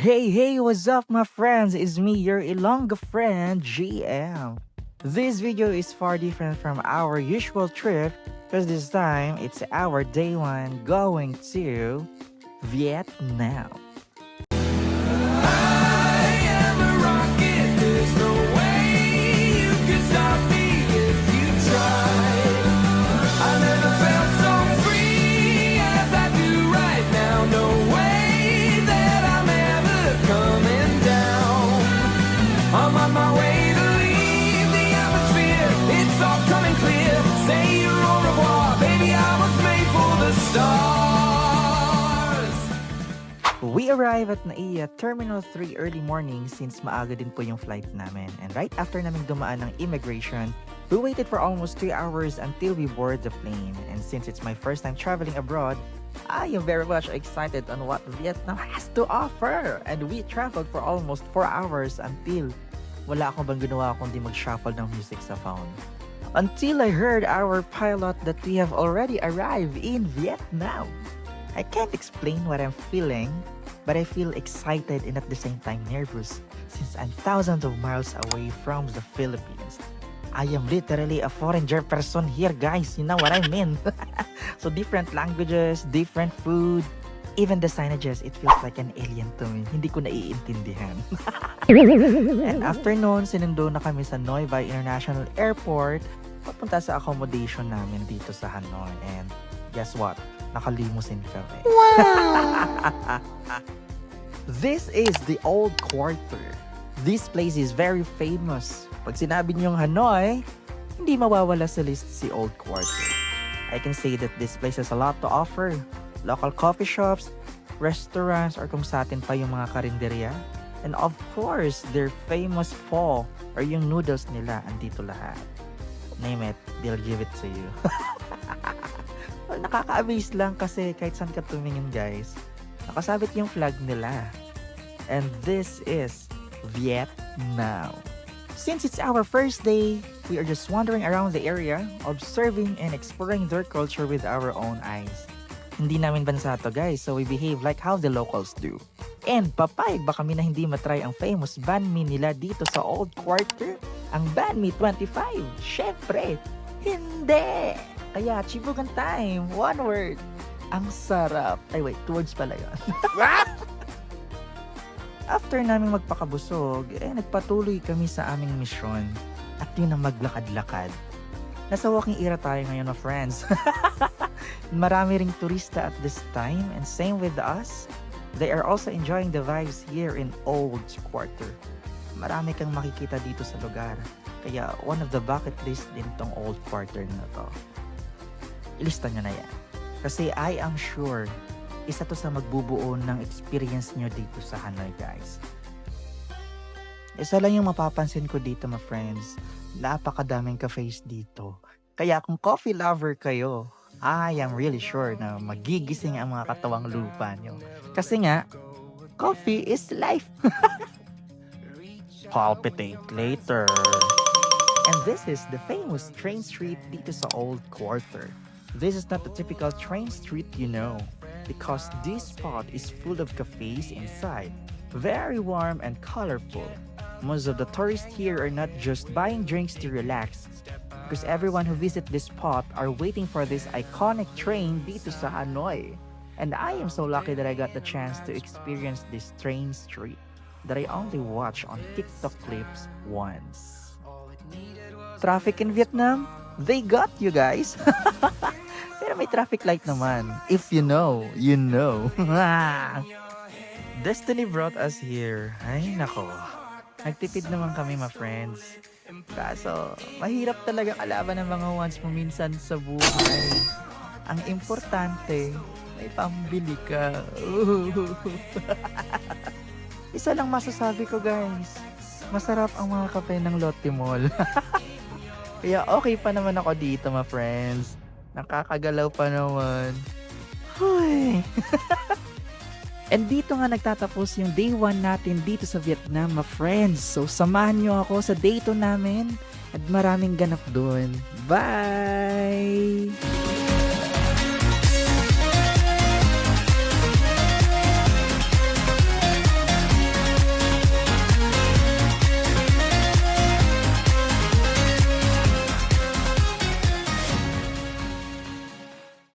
Hey, what's up my friends? It's me, your Ilongga friend, GM. This video is far different from our usual trip because this time it's our day one going to Vietnam. I'm on my way to leave the atmosphere. It's all coming clear. Say your au revoir, baby. I was made for the stars. We arrive at NAIA Terminal 3 early morning since maaga din po yung flight namin. And right after namin dumaan ng immigration, we waited for almost 2 hours until we board the plane. And since it's my first time traveling abroad, I am very much excited on what Vietnam has to offer. And we traveled for almost 4 hours until wala akong bang ginawa kundi mag-shuffle ng music sa phone. Until I heard our pilot that we have already arrived in Vietnam. I can't explain what I'm feeling, but I feel excited and at the same time nervous since I'm thousands of miles away from the Philippines. I am literally a foreigner person here, guys. You know what I mean? So different languages, different food, even the signages, it feels like an alien to me. Hindi ko naiintindihan. And after noon, sinundo na kami sa Noi Vai International Airport papunta sa accommodation namin dito sa Hanoi. And guess what? Nakalimusin kami. Wow! This is the Old Quarter. This place is very famous. Pag sinabi niyong Hanoi, hindi mawawala sa list si Old Quarter. I can say that this place has a lot to offer. Local coffee shops, restaurants, or kung sa atin pa yung mga karinderya. And of course, their famous pho or yung noodles nila, andito lahat. Name it, they'll give it to you. Well, nakaka-amaze lang kasi kahit saan ka tumingin guys, nakasabit yung flag nila. And this is Vietnam. Since it's our first day, we are just wandering around the area, observing and exploring their culture with our own eyes. Hindi namin bansa to guys, so we behave like how the locals do. And papayag ba kami na hindi matry ang famous banh mi nila dito sa Old Quarter? Ang banh mi 25? Syempre, hindi! Kaya chibugan time, one word. Ang sarap. Ay wait, 2 words pala yun. After naming magpakabusog, nagpatuloy kami sa aming misyon. At yun ang maglakad-lakad. Nasa walking era tayo ngayon, my friends. Marami ring turista at this time, and same with us. They are also enjoying the vibes here in Old Quarter. Marami kang makikita dito sa lugar. Kaya one of the bucket list din tong Old Quarter na to. Ilista nyo na yan. Kasi I am sure, isa to sa magbubuo ng experience nyo dito sa Hanoi, guys. Isa lang yung mapapansin ko dito, my friends. Napakadaming cafes dito. Kaya kung coffee lover kayo, I am really sure na magigising ang mga katawang lupa nyo. Kasi nga, coffee is life. Palpitate later. And this is the famous train street dito sa Old Quarter. This is not the typical train street, you know, because this spot is full of cafes inside. Very warm and colorful. Most of the tourists here are not just buying drinks to relax, because everyone who visit this spot are waiting for this iconic train dito sa Hanoi. And I am so lucky that I got the chance to experience this train street that I only watch on TikTok clips once. Traffic in Vietnam? They got you guys! Pero may traffic light naman. If you know, you know. Destiny brought us here. Ay nako. Nagtipid naman kami, my friends. Kaso, mahirap talaga kalaban ng mga wants mo minsan sa buhay. Ang importante, may pambili ka. Isa lang masasabi ko, guys. Masarap ang mga kape ng Lotte Mall. Kaya okay pa naman ako dito, my friends. Nakakagalaw pa naman. Huy! And dito nga nagtatapos yung day 1 natin dito sa Vietnam, my friends. So, samahan nyo ako sa day 2 namin at maraming ganap doon. Bye!